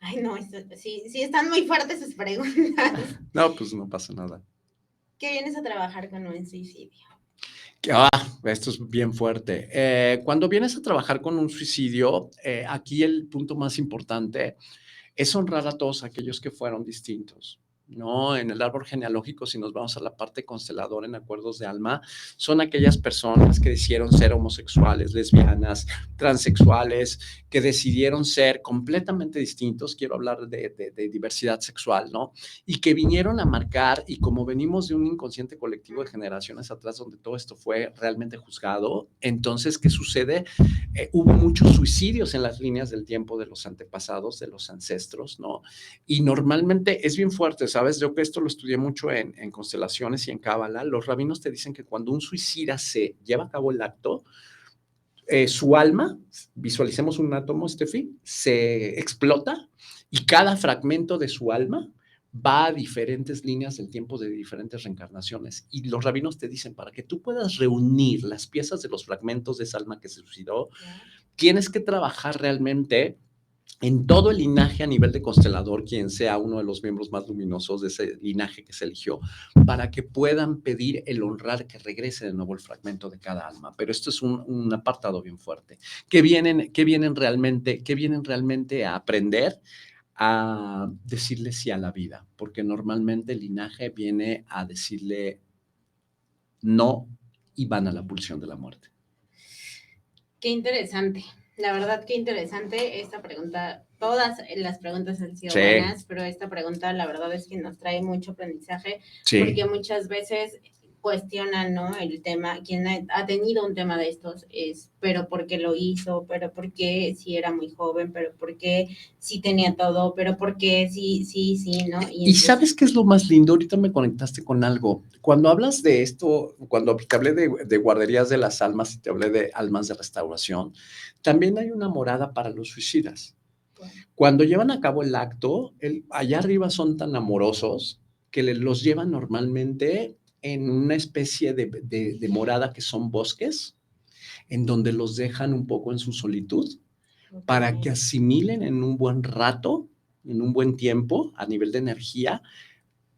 Ay, no, sí están muy fuertes sus preguntas. No, pues no pasa nada. ¿Qué vienes a trabajar con un suicidio? Esto es bien fuerte. Cuando vienes a trabajar con un suicidio, aquí el punto más importante es honrar a todos aquellos que fueron distintos. No, en el árbol genealógico, si nos vamos a la parte consteladora en acuerdos de alma, son aquellas personas que decidieron ser homosexuales, lesbianas, transexuales, que decidieron ser completamente distintos, quiero hablar de diversidad sexual, ¿no? Y que vinieron a marcar, y como venimos de un inconsciente colectivo de generaciones atrás donde todo esto fue realmente juzgado, entonces, ¿qué sucede? Hubo muchos suicidios en las líneas del tiempo de los antepasados, de los ancestros, ¿no? Y normalmente es bien fuerte, ¿sabes? Yo que esto lo estudié mucho en constelaciones y en cábala, los rabinos te dicen que cuando un suicida se lleva a cabo el acto, su alma, visualicemos un átomo, Steffi, se explota y cada fragmento de su alma va a diferentes líneas del tiempo de diferentes reencarnaciones. Y los rabinos te dicen, para que tú puedas reunir las piezas de los fragmentos de esa alma que se suicidó, tienes que trabajar realmente en todo el linaje a nivel de constelador, quien sea uno de los miembros más luminosos de ese linaje que se eligió, para que puedan pedir el honrar que regrese de nuevo el fragmento de cada alma. Pero esto es un apartado bien fuerte. ¿Qué vienen realmente a aprender? A decirle sí a la vida, porque normalmente el linaje viene a decirle no y van a la pulsión de la muerte. Qué interesante. La verdad, qué interesante esta pregunta. Todas las preguntas han sido buenas, pero esta pregunta, la verdad es que nos trae mucho aprendizaje, porque muchas veces cuestionan, ¿no? El tema, quien ha tenido un tema de estos es, pero ¿por qué lo hizo? ¿Pero por qué si era muy joven? ¿Pero por qué si tenía todo? ¿Pero por qué sí, ¿no? Y ¿sabes qué es lo más lindo? Ahorita me conectaste con algo. Cuando hablas de esto, cuando te hablé de guarderías de las almas y te hablé de almas de restauración, también hay una morada para los suicidas. Cuando llevan a cabo el acto, allá arriba son tan amorosos que los llevan normalmente en una especie de morada que son bosques, en donde los dejan un poco en su solitud, para que asimilen en un buen rato, en un buen tiempo, a nivel de energía,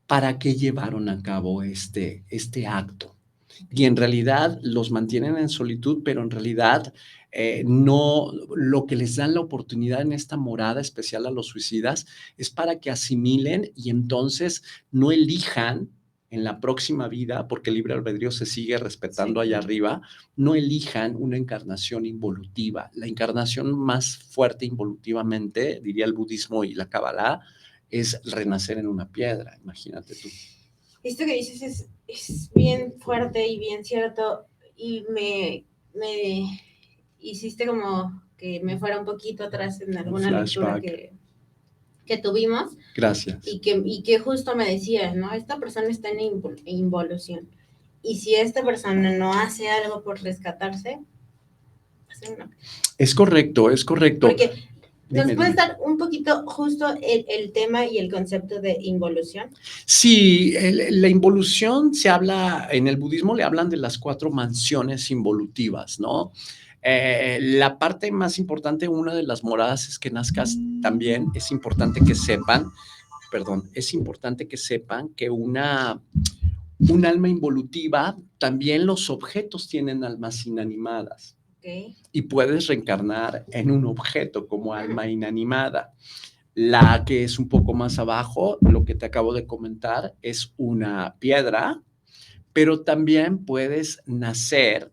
para que llevaron a cabo este acto. Y en realidad los mantienen en solitud, pero en realidad no, lo que les dan la oportunidad en esta morada especial a los suicidas es para que asimilen y entonces no elijan en la próxima vida, porque el libre albedrío se sigue respetando allá arriba, no elijan una encarnación involutiva. La encarnación más fuerte involutivamente, diría el budismo y la cábala, es renacer en una piedra, imagínate tú. Esto que dices es bien fuerte y bien cierto. y me hiciste como que me fuera un poquito atrás en alguna lectura que tuvimos. Gracias. Y que justo me decías, ¿no? Esta persona está en involución. Y si esta persona no hace algo por rescatarse, es correcto, es correcto. Porque ¿nos puedes dar un poquito justo el tema y el concepto de involución? Sí, la involución se habla, en el budismo le hablan de las 4 mansiones involutivas, ¿no? La parte más importante, una de las moradas es que nazcas también, es importante que sepan que un alma involutiva, también los objetos tienen almas inanimadas. Okay. Y puedes reencarnar en un objeto como alma inanimada. La que es un poco más abajo, lo que te acabo de comentar, es una piedra, pero también puedes nacer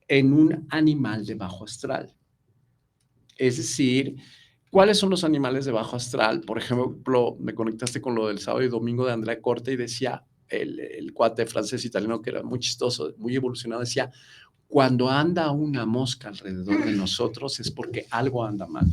en un animal de bajo astral. Es decir, ¿cuáles son los animales de bajo astral? Por ejemplo, me conectaste con lo del sábado y domingo de Andrea Corte y decía, el cuate francés italiano que era muy chistoso, muy evolucionado, decía, cuando anda una mosca alrededor de nosotros es porque algo anda mal.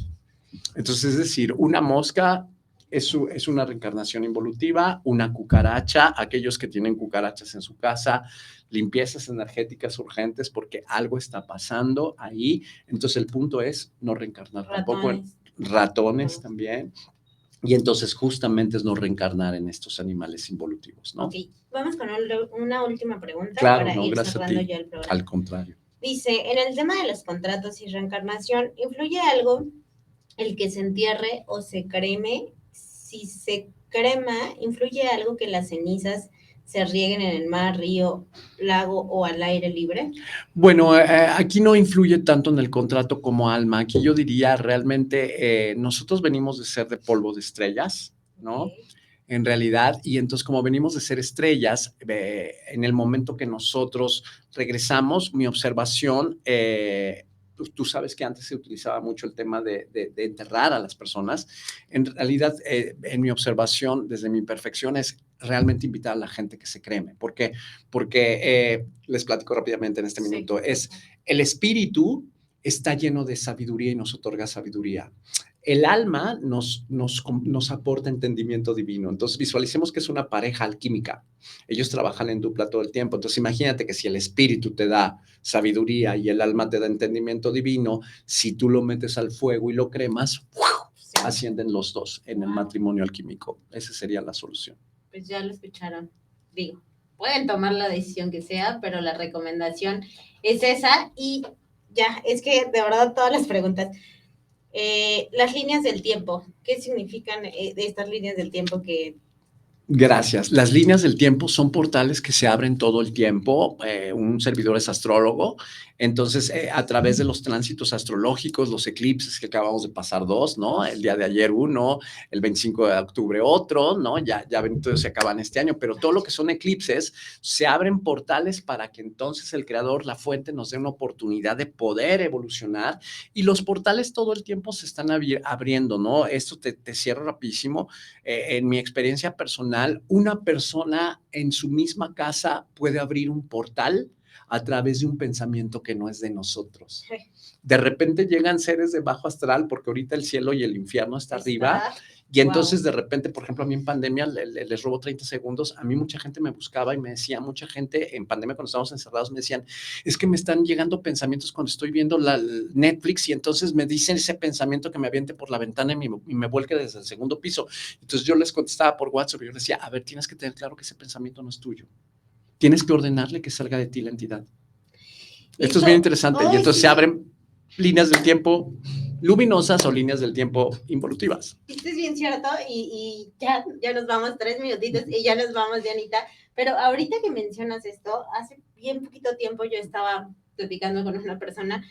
Entonces, es decir, una mosca es una reencarnación involutiva, una cucaracha, aquellos que tienen cucarachas en su casa, limpiezas energéticas urgentes porque algo está pasando ahí. Entonces, el punto es no reencarnar tampoco en ratones también. Y entonces justamente es no reencarnar en estos animales involutivos, ¿no? Ok, vamos con una última pregunta claro, para no, ir gracias cerrando a ti. ya el programa. Al contrario. Dice, en el tema de los contratos y reencarnación, ¿influye algo el que se entierre o se creme? Si se crema, ¿influye algo que las cenizas se rieguen en el mar, río, lago o al aire libre? Bueno, aquí no influye tanto en el contrato como alma. Aquí yo diría realmente nosotros venimos de ser de polvo de estrellas, ¿no? Okay. En realidad, y entonces como venimos de ser estrellas, en el momento que nosotros regresamos, mi observación, tú sabes que antes se utilizaba mucho el tema de enterrar a las personas. En realidad, en mi observación, desde mi imperfección, es realmente invitar a la gente que se creme. ¿Por qué? Porque les platico rápidamente en este minuto. Es el espíritu está lleno de sabiduría y nos otorga sabiduría. El alma nos aporta entendimiento divino. Entonces, visualicemos que es una pareja alquímica. Ellos trabajan en dupla todo el tiempo. Entonces, imagínate que si el espíritu te da sabiduría y el alma te da entendimiento divino, si tú lo metes al fuego y lo cremas, ascienden los dos en el matrimonio alquímico. Esa sería la solución. Pues ya lo escucharon. Digo, pueden tomar la decisión que sea, pero la recomendación es esa. Y ya, es que de verdad todas las preguntas. Las líneas del tiempo, ¿qué significan estas líneas del tiempo que... Gracias. Las líneas del tiempo son portales que se abren todo el tiempo. Un servidor es astrólogo. Entonces, a través de los tránsitos astrológicos, los eclipses que acabamos de pasar 2, ¿no? El día de ayer uno, el 25 de octubre otro, ¿no? Ya entonces se acaban este año, pero todo lo que son eclipses, se abren portales para que entonces el creador, la fuente, nos dé una oportunidad de poder evolucionar y los portales todo el tiempo se están abriendo, ¿no? Esto te cierro rapidísimo. En mi experiencia personal, una persona en su misma casa puede abrir un portal a través de un pensamiento que no es de nosotros. De repente llegan seres de bajo astral, porque ahorita el cielo y el infierno está arriba, y entonces de repente, por ejemplo, a mí en pandemia, les robo 30 segundos, a mí mucha gente me buscaba y me decía, mucha gente en pandemia cuando estábamos encerrados me decían, es que me están llegando pensamientos cuando estoy viendo la Netflix y entonces me dicen ese pensamiento que me aviente por la ventana y me vuelque desde el segundo piso. Entonces yo les contestaba por WhatsApp y yo les decía, a ver, tienes que tener claro que ese pensamiento no es tuyo. Tienes que ordenarle que salga de ti la entidad. Esto es bien interesante. Y entonces se abren líneas del tiempo luminosas o líneas del tiempo involutivas. Esto es bien cierto y ya nos vamos 3 minutitos y ya nos vamos, Dianita. Pero ahorita que mencionas esto, hace bien poquito tiempo yo estaba platicando con una persona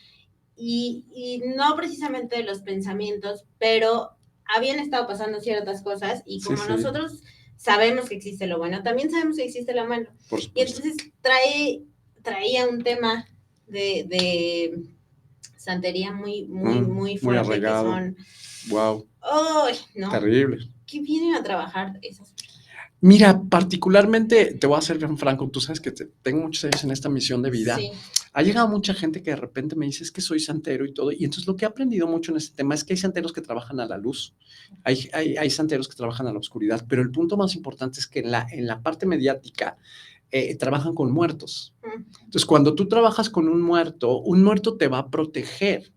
y no precisamente de los pensamientos, pero habían estado pasando ciertas cosas y como nosotros sabemos que existe lo bueno, también sabemos que existe lo malo. Y entonces traía un tema de santería muy fuerte, muy arraigado. Que son... Wow. ¡Oh, no! Terrible. ¿Qué vienen a trabajar esas personas? Mira, particularmente, te voy a ser bien franco, tú sabes que tengo muchos años en esta misión de vida. Sí. Ha llegado mucha gente que de repente me dice, es que soy santero y todo. Y entonces lo que he aprendido mucho en este tema es que hay santeros que trabajan a la luz, hay santeros que trabajan a la oscuridad, pero el punto más importante es que en la parte mediática trabajan con muertos. Entonces, cuando tú trabajas con un muerto te va a proteger,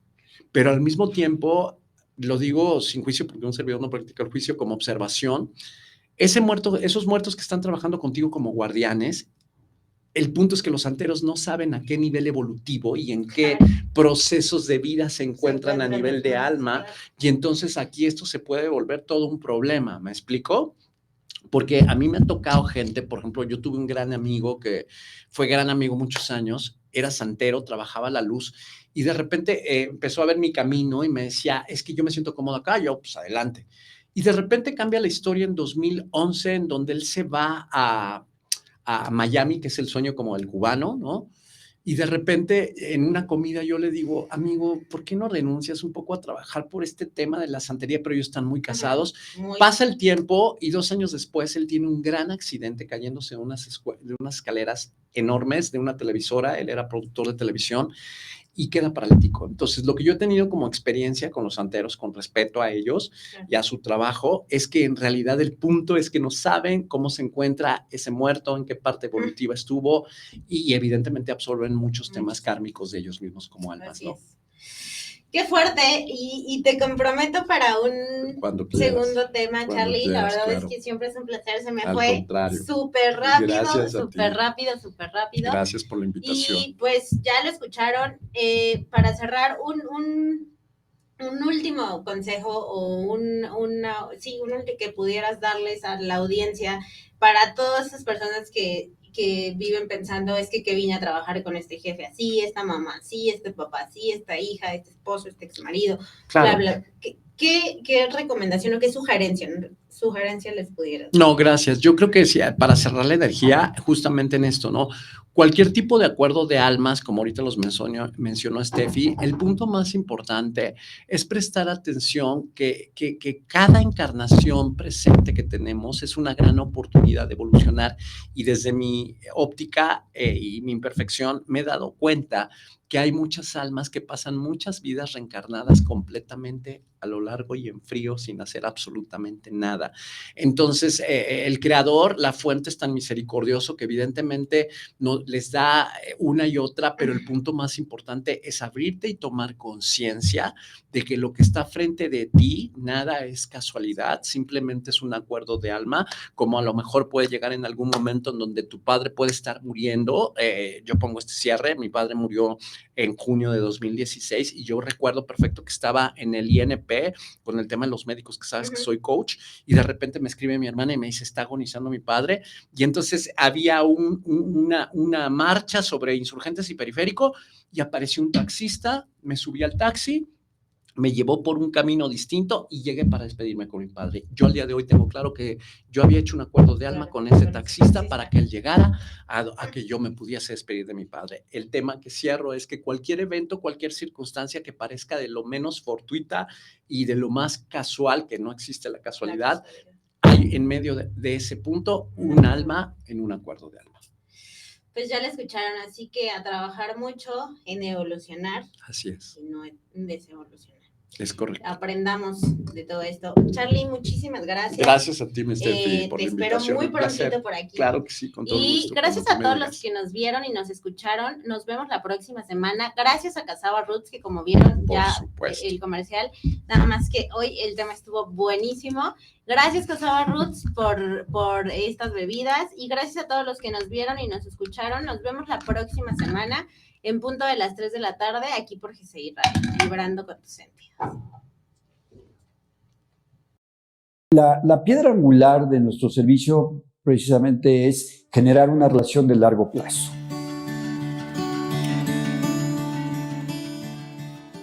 pero al mismo tiempo, lo digo sin juicio porque un servidor no practica el juicio, como observación, esos muertos que están trabajando contigo como guardianes, el punto es que los santeros no saben a qué nivel evolutivo y en qué procesos de vida se encuentran a nivel de alma, y entonces aquí esto se puede volver todo un problema, ¿me explico? Porque a mí me ha tocado gente, por ejemplo, yo tuve un gran amigo que fue gran amigo muchos años, era santero, trabajaba a la luz, y de repente empezó a ver mi camino y me decía, es que yo me siento cómodo acá, yo pues adelante. Y de repente cambia la historia en 2011, en donde él se va a Miami, que es el sueño como el cubano, ¿no? Y de repente en una comida yo le digo, amigo, ¿por qué no renuncias un poco a trabajar por este tema de la santería? Pero ellos están muy casados. Pasa el tiempo y 2 años después él tiene un gran accidente cayéndose de unas escaleras enormes de una televisora. Él era productor de televisión y queda paralítico. Entonces, lo que yo he tenido como experiencia con los santeros, con respeto a ellos y a su trabajo, es que en realidad el punto es que no saben cómo se encuentra ese muerto, en qué parte evolutiva estuvo, y evidentemente absorben muchos temas kármicos de ellos mismos como almas, ¿no? Qué fuerte, y te comprometo para un segundo tema, Charlie. La verdad es que siempre es un placer, se me fue súper rápido. Gracias por la invitación. Y pues ya lo escucharon. Para cerrar, un último consejo o uno que pudieras darles a la audiencia para todas esas personas que viven pensando, es que vine a trabajar con este jefe así, esta mamá así, este papá así, esta hija, este esposo, este exmarido, claro. bla, bla. ¿Qué recomendación o qué sugerencia les pudieras dar? No, gracias. Yo creo que sí, para cerrar la energía, justamente en esto, ¿no? Cualquier tipo de acuerdo de almas, como ahorita los mencionó Steffi, el punto más importante es prestar atención que cada encarnación presente que tenemos es una gran oportunidad de evolucionar, y desde mi óptica y mi imperfección me he dado cuenta que hay muchas almas que pasan muchas vidas reencarnadas completamente a lo largo y en frío sin hacer absolutamente nada. Entonces, el creador, la fuente, es tan misericordioso que evidentemente no les da una y otra, pero el punto más importante es abrirte y tomar conciencia de que lo que está frente de ti, nada es casualidad, simplemente es un acuerdo de alma, como a lo mejor puede llegar en algún momento en donde tu padre puede estar muriendo. Yo pongo este cierre, mi padre murió en junio de 2016 y yo recuerdo perfecto que estaba en el INP con el tema de los médicos, que sabes que soy coach, y de repente me escribe mi hermana y me dice, está agonizando mi padre, y entonces había una marcha sobre Insurgentes y Periférico, y apareció un taxista, me subí al taxi, me llevó por un camino distinto y llegué para despedirme con mi padre. Yo al día de hoy tengo claro que yo había hecho un acuerdo de alma con ese taxista para que él llegara a que yo me pudiese despedir de mi padre. El tema que cierro es que cualquier evento, cualquier circunstancia que parezca de lo menos fortuita y de lo más casual, que no existe la casualidad, hay en medio de ese punto un alma en un acuerdo de alma. Pues ya la escucharon, así que a trabajar mucho en evolucionar. Así es. Y no en desevolucionar. Es correcto. Aprendamos de todo esto. Charlie, muchísimas gracias. Gracias a ti, Steffi, por la invitación. Te espero muy prontito por aquí. Claro que sí, con todo gusto. Y gracias a todos los que nos vieron y nos escucharon. Nos vemos la próxima semana. Gracias a Casaba Roots, que como vieron ya el comercial, nada más que hoy el tema estuvo buenísimo. Gracias, Casaba Roots, por estas bebidas, y gracias a todos los que nos vieron y nos escucharon. Nos vemos la próxima semana en punto de las 3 de la tarde, aquí por GCI Radio, vibrando con tus sentidos. La piedra angular de nuestro servicio precisamente es generar una relación de largo plazo.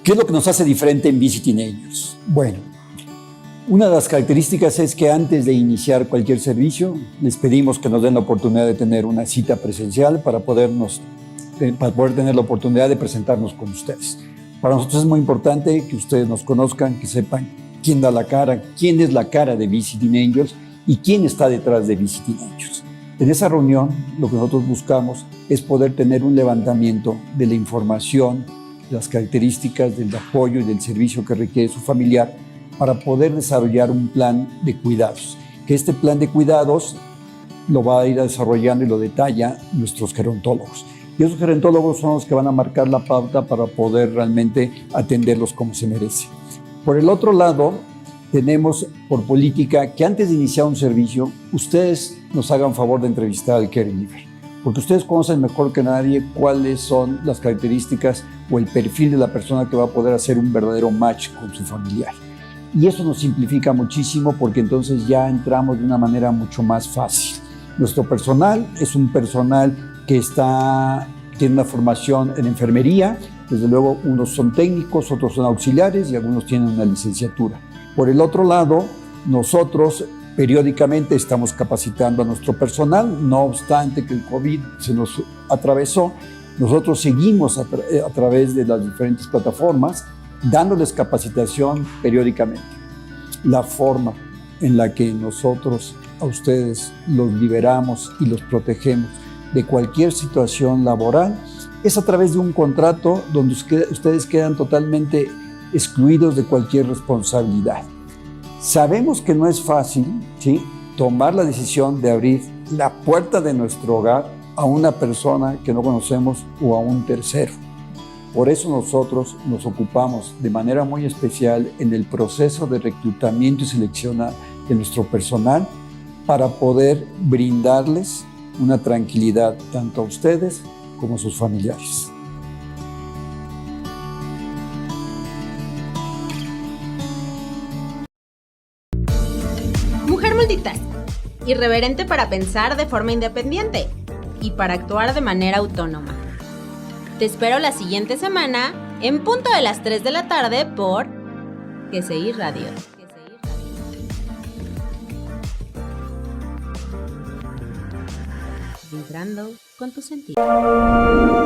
¿Qué es lo que nos hace diferente en Visiting Angels? Bueno, una de las características es que antes de iniciar cualquier servicio, les pedimos que nos den la oportunidad de tener una cita presencial para poder tener la oportunidad de presentarnos con ustedes. Para nosotros es muy importante que ustedes nos conozcan, que sepan quién da la cara, quién es la cara de Visiting Angels y quién está detrás de Visiting Angels. En esa reunión, lo que nosotros buscamos es poder tener un levantamiento de la información, las características del apoyo y del servicio que requiere su familiar para poder desarrollar un plan de cuidados. Que este plan de cuidados lo va a ir desarrollando y lo detalla nuestros gerontólogos. Y esos gerontólogos son los que van a marcar la pauta para poder realmente atenderlos como se merece. Por el otro lado, tenemos por política que antes de iniciar un servicio, ustedes nos hagan favor de entrevistar al caregiver, porque ustedes conocen mejor que nadie cuáles son las características o el perfil de la persona que va a poder hacer un verdadero match con su familiar. Y eso nos simplifica muchísimo porque entonces ya entramos de una manera mucho más fácil. Nuestro personal es un personal que tiene una formación en enfermería. Desde luego, unos son técnicos, otros son auxiliares y algunos tienen una licenciatura. Por el otro lado, nosotros periódicamente estamos capacitando a nuestro personal. No obstante que el COVID se nos atravesó, nosotros seguimos a través de las diferentes plataformas dándoles capacitación periódicamente. La forma en la que nosotros a ustedes los liberamos y los protegemos de cualquier situación laboral es a través de un contrato donde ustedes quedan totalmente excluidos de cualquier responsabilidad. Sabemos que no es fácil, ¿sí?, tomar la decisión de abrir la puerta de nuestro hogar a una persona que no conocemos o a un tercero. Por eso nosotros nos ocupamos de manera muy especial en el proceso de reclutamiento y selección de nuestro personal para poder brindarles una tranquilidad tanto a ustedes como a sus familiares. Mujer multitask, irreverente para pensar de forma independiente y para actuar de manera autónoma. Te espero la siguiente semana en punto de las 3 de la tarde por GCI Radio. Vibrando con tu sentido.